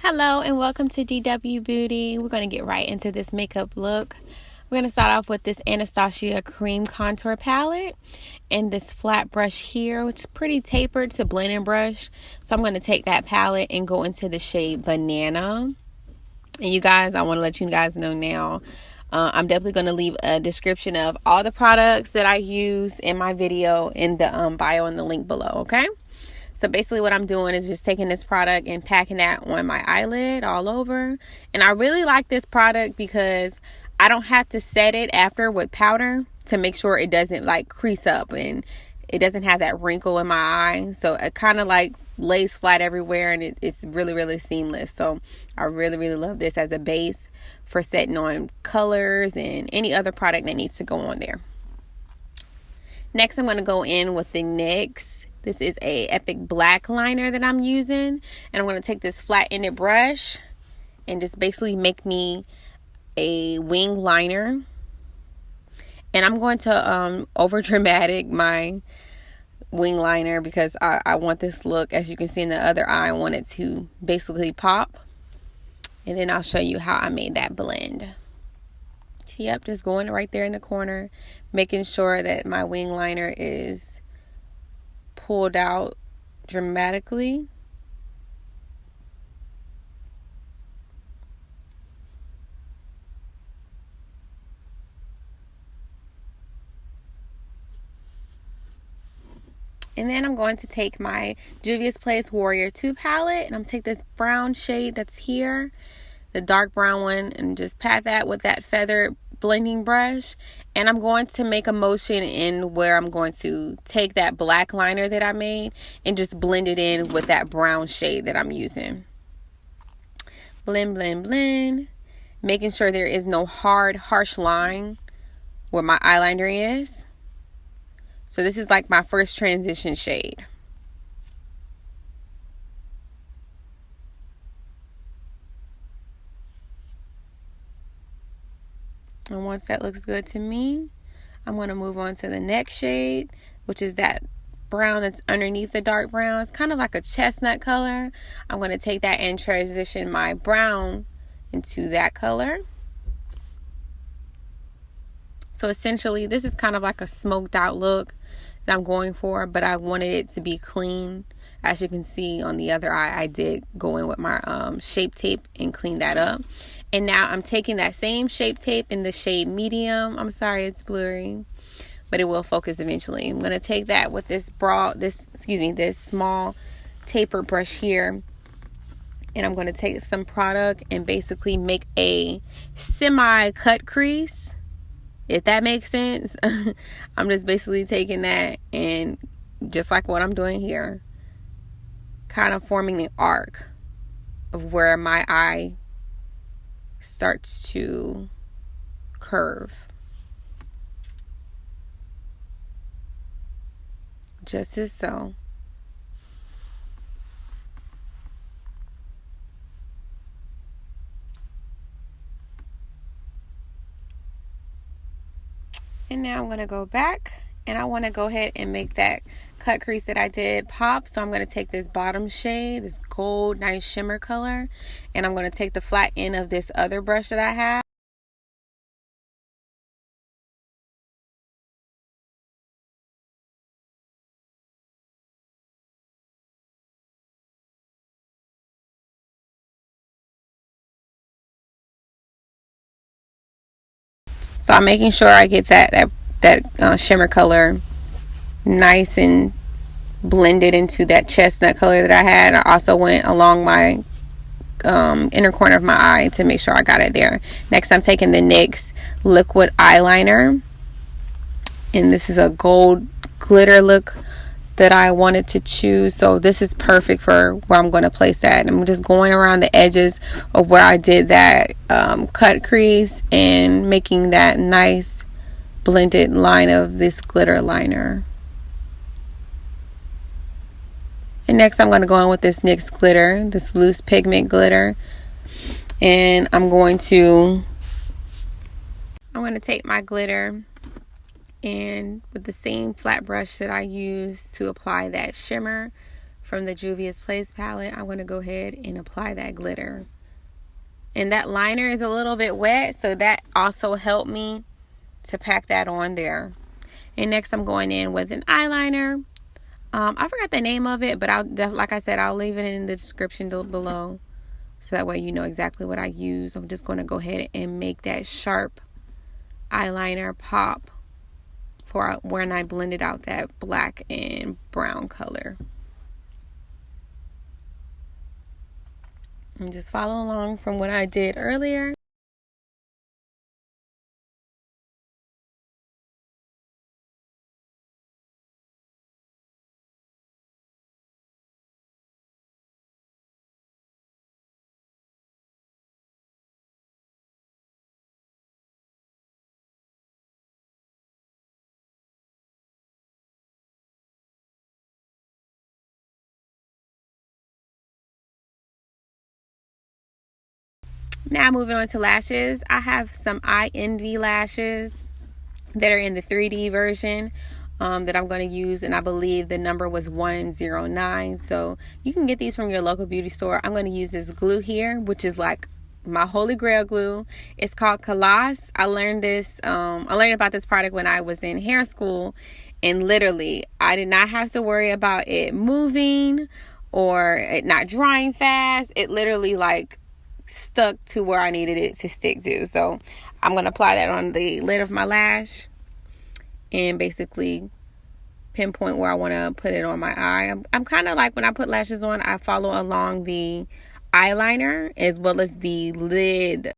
Hello and welcome to D.W. Beauty. We're going to get right into this makeup look. We're going to start off with this Anastasia cream contour palette and this flat brush here, which is pretty tapered to blending brush. So I'm going to take that palette and go into the shade Banana. And you guys, I want to let you guys know now, I'm definitely going to leave a description of all the products that I use in my video in the bio and the link below, okay? So basically what I'm doing is just taking this product and packing that on my eyelid all over. And I really like this product because I don't have to set it after with powder to make sure it doesn't like crease up and it doesn't have that wrinkle in my eye. So it kind of like lays flat everywhere and it's really seamless. So I really love this as a base for setting on colors and any other product that needs to go on there. Next, I'm going to go in with the NYX. This is a Epic Black liner that I'm using. And I'm going to take this flat-ended brush and just basically make me a wing liner. And I'm going to over dramatic my wing liner because I want this look, as you can see in the other eye, I want it to basically pop. And then I'll show you how I made that blend. Yep, just going right there in the corner, making sure that my wing liner is pulled out dramatically. And then I'm going to take my Juvia's Place Warrior 2 palette and I'm going to take this brown shade that's here, the dark brown one, and just pat that with that feather blending brush. And I'm going to make a motion in where I'm going to take that black liner that I made and just blend it in with that brown shade that I'm using. Blend, making sure there is no hard, harsh line where my eyeliner is. So this is like my first transition shade. And once that looks good to me, I'm going to move on to the next shade, which is that brown that's underneath the dark brown. It's kind of like a chestnut color. I'm going to take that and transition my brown into that color. So essentially, this is kind of like a smoked out look that I'm going for, but I wanted it to be clean. As you can see on the other eye, I did go in with my Shape Tape and clean that up. And now I'm taking that same Shape Tape in the shade Medium. I'm sorry, it's blurry, but it will focus eventually. I'm going to take that with this small taper brush here. And I'm going to take some product and basically make a semi-cut crease, if that makes sense. I'm just basically taking that and just like what I'm doing here, kind of forming the arc of where my eye starts to curve. Just as so. And now I'm going to go back and I want to go ahead and make that cut crease that I did pop. So I'm going to take this bottom shade, this gold, nice shimmer color, and I'm going to take the flat end of this other brush that I have. So I'm making sure I get that shimmer color nice and blended into that chestnut color that I had. I also went along my inner corner of my eye to make sure I got it there. Next, I'm taking the NYX liquid eyeliner, and this is a gold glitter look that I wanted to choose. So this is perfect for where I'm going to place that. I'm just going around the edges of where I did that cut crease and making that nice blended line of this glitter liner. And next I'm going to go in with this NYX glitter, this loose pigment glitter, and I'm going to take my glitter and with the same flat brush that I used to apply that shimmer from the Juvia's Place palette, I'm going to go ahead and apply that glitter. And that liner is a little bit wet, so that also helped me to pack that on there. And next I'm going in with an eyeliner. I forgot the name of it, but like I said, I'll leave it in the description below, so that way you know exactly what I use. I'm just going to go ahead and make that sharp eyeliner pop for when I blended out that black and brown color. And just follow along from what I did earlier. Now moving on to lashes. I have some Eye Envy lashes that are in the 3D version that I'm going to use, and I believe the number was 109. So you can get these from your local beauty store. I'm going to use this glue here, which is like my holy grail glue. It's called Colosse. I learned about this product when I was in hair school, and literally I did not have to worry about it moving or it not drying fast. It literally like stuck to where I needed it to stick to. So I'm going to apply that on the lid of my lash and basically pinpoint where I want to put it on my eye. I'm kind of like, when I put lashes on, I follow along the eyeliner as well as the lid.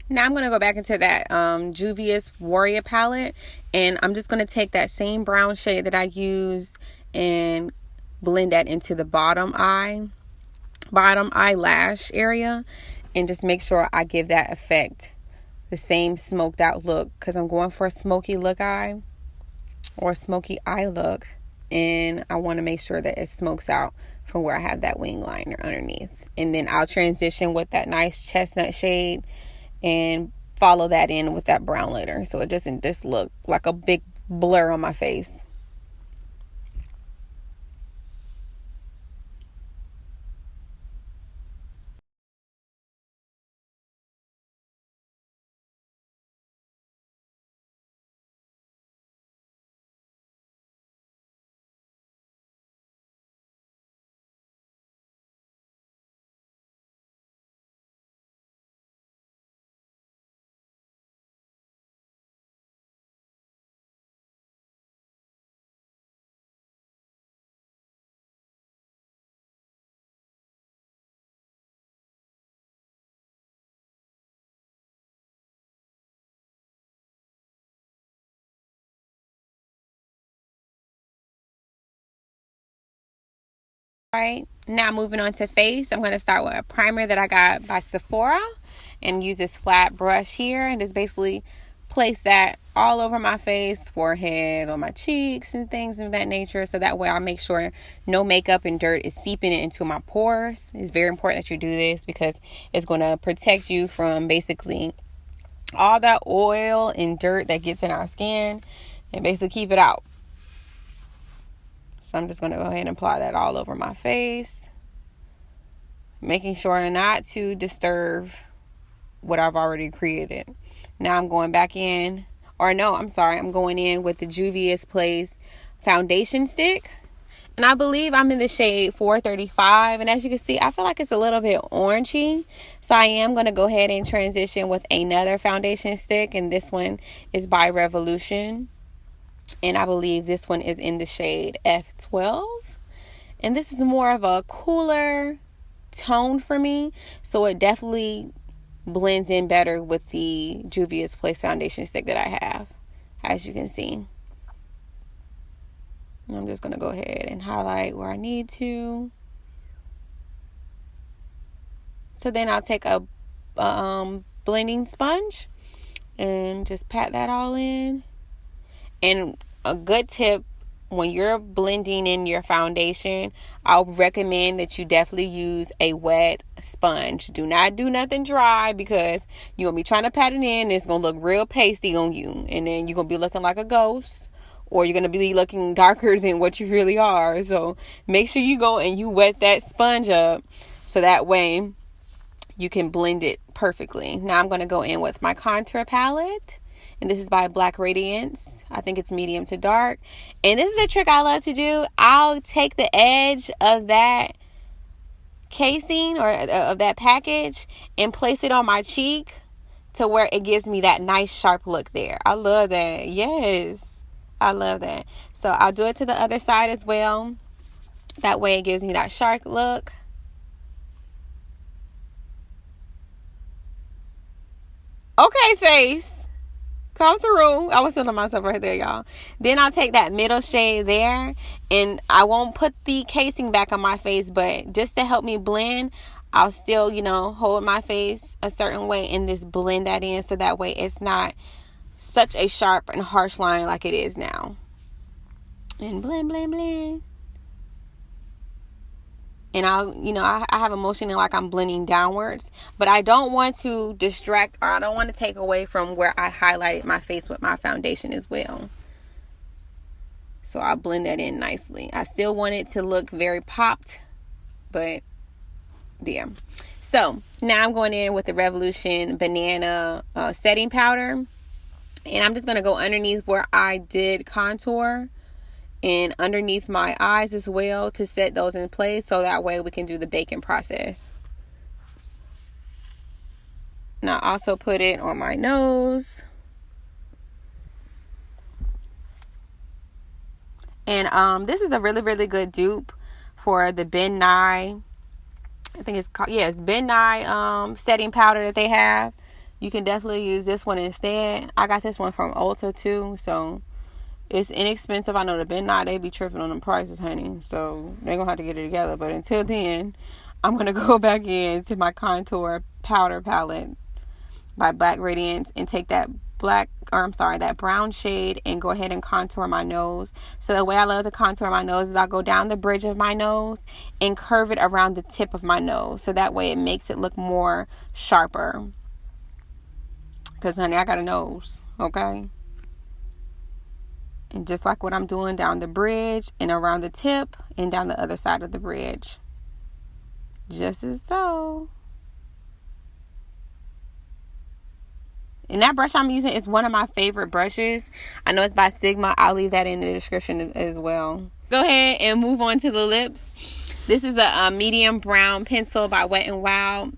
Now I'm going to go back into that Juvia's Warrior palette, and I'm just going to take that same brown shade that I used and blend that into the bottom eyelash area, and just make sure I give that effect the same smoked out look, because I'm going for a smoky look eye or smoky eye look, and I want to make sure that it smokes out from where I have that wing liner underneath. And then I'll transition with that nice chestnut shade and follow that in with that brown glitter, so it doesn't just look like a big blur on my face. Alright, now moving on to face, I'm going to start with a primer that I got by Sephora and use this flat brush here and just basically place that all over my face, forehead, on my cheeks and things of that nature, so that way I'll make sure no makeup and dirt is seeping into my pores. It's very important that you do this because it's going to protect you from basically all that oil and dirt that gets in our skin and basically keep it out. So I'm just going to go ahead and apply that all over my face, making sure not to disturb what I've already created. Now I'm going back in, I'm going in with the Juvia's Place foundation stick. And I believe I'm in the shade 435. And as you can see, I feel like it's a little bit orangey. So I am going to go ahead and transition with another foundation stick. And this one is by Revolution. And I believe this one is in the shade F12. And this is more of a cooler tone for me, so it definitely blends in better with the Juvia's Place foundation stick that I have, as you can see. I'm just going to go ahead and highlight where I need to. So then I'll take a blending sponge and just pat that all in. And a good tip, when you're blending in your foundation, I'll recommend that you definitely use a wet sponge. Do not do nothing dry, because you're going to be trying to pat it in and it's going to look real pasty on you. And then you're going to be looking like a ghost, or you're going to be looking darker than what you really are. So make sure you go and you wet that sponge up so that way you can blend it perfectly. Now I'm going to go in with my contour palette. And this is by Black Radiance. I think it's medium to dark. And this is a trick I love to do. I'll take the edge of that casing or of that package and place it on my cheek to where it gives me that nice sharp look there. I love that. Yes, I love that. So I'll do it to the other side as well. That way it gives me that sharp look. Okay, face. Come through. I was feeling myself right there, y'all. Then I'll take that middle shade there, and I won't put the casing back on my face, but just to help me blend, I'll still, hold my face a certain way and just blend that in so that way it's not such a sharp and harsh line like it is now. And blend, blend, blend. And I have a motion like I'm blending downwards, but I don't want to distract, or I don't want to take away from where I highlighted my face with my foundation as well. So I'll blend that in nicely. I still want it to look very popped, but there. So now I'm going in with the Revolution Banana setting powder, and I'm just going to go underneath where I did contour and underneath my eyes as well to set those in place so that way we can do the baking process. Now I also put it on my nose. And this is a really, really good dupe for the Ben Nye. I think it's called, it's Ben Nye setting powder that they have. You can definitely use this one instead. I got this one from Ulta too, so it's inexpensive. I know the Ben Nye, they be tripping on them prices, honey. So they're going to have to get it together. But until then, I'm going to go back into my contour powder palette by Black Radiance and take that that brown shade and go ahead and contour my nose. So the way I love to contour my nose is I'll go down the bridge of my nose and curve it around the tip of my nose. So that way it makes it look more sharper. Because, honey, I got a nose, okay? And just like what I'm doing down the bridge and around the tip and down the other side of the bridge. Just as so. And that brush I'm using is one of my favorite brushes. I know it's by Sigma. I'll leave that in the description as well. Go ahead and move on to the lips. This is a medium brown pencil by Wet n Wild.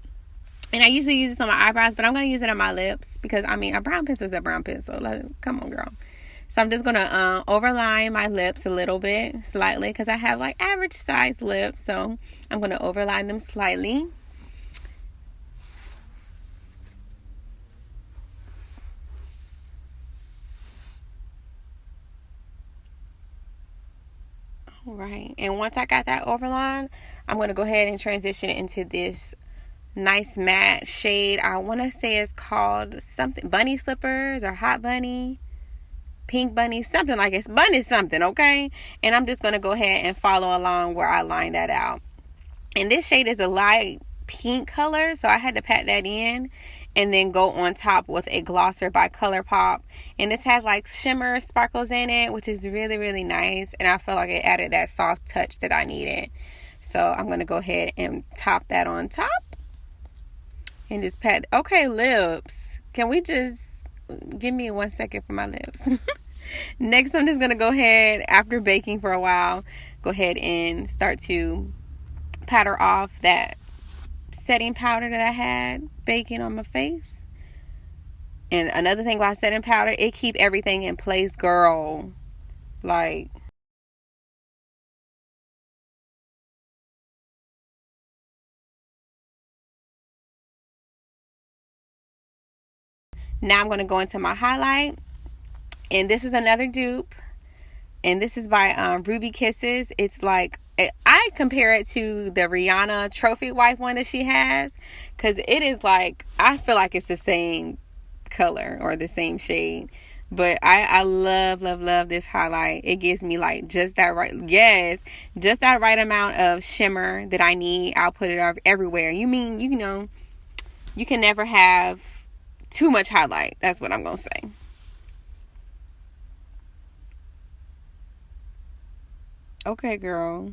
And I usually use this on my eyebrows, but I'm going to use it on my lips because, a brown pencil is a brown pencil. Come on, girl. So I'm just going to overline my lips a little bit, slightly, because I have like average size lips. So I'm going to overline them slightly. All right. And once I got that overline, I'm going to go ahead and transition it into this nice matte shade. I want to say it's called something, Bunny Slippers or Hot Bunny. Pink Bunny, something like it. Bunny something, okay? And I'm just going to go ahead and follow along where I line that out. And this shade is a light pink color, so I had to pat that in and then go on top with a glosser by ColourPop. And this has like shimmer sparkles in it, which is really, really nice. And I feel like it added that soft touch that I needed. So I'm going to go ahead and top that on top. And just pat. Okay, lips. Can we just give me 1 second for my lips? Next, I'm just going to go ahead, after baking for a while, go ahead and start to powder off that setting powder that I had baking on my face. And another thing about setting powder, it keep everything in place, girl. Like, now I'm going to go into my highlight. And this is another dupe. And this is by Ruby Kisses. It's like, I compare it to the Rihanna Trophy Wife one that she has. Because it is like, I feel like it's the same color or the same shade. But I love, love, love this highlight. It gives me like just that right, just that right amount of shimmer that I need. I'll put it everywhere. You can never have too much highlight. That's what I'm going to say. Okay, girl.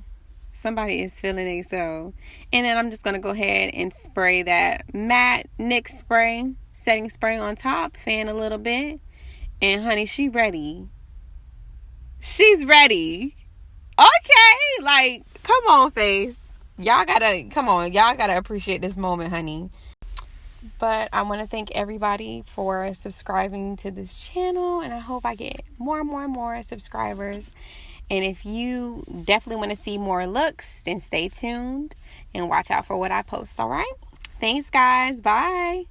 Somebody is feeling it, so. And then I'm just going to go ahead and spray that matte NYX spray, setting spray on top, fan a little bit. And honey, she ready. She's ready. Okay, like, come on, face. Y'all gotta appreciate this moment, honey. But I want to thank everybody for subscribing to this channel, and I hope I get more and more and more subscribers. And if you definitely want to see more looks, then stay tuned and watch out for what I post, all right? Thanks, guys. Bye.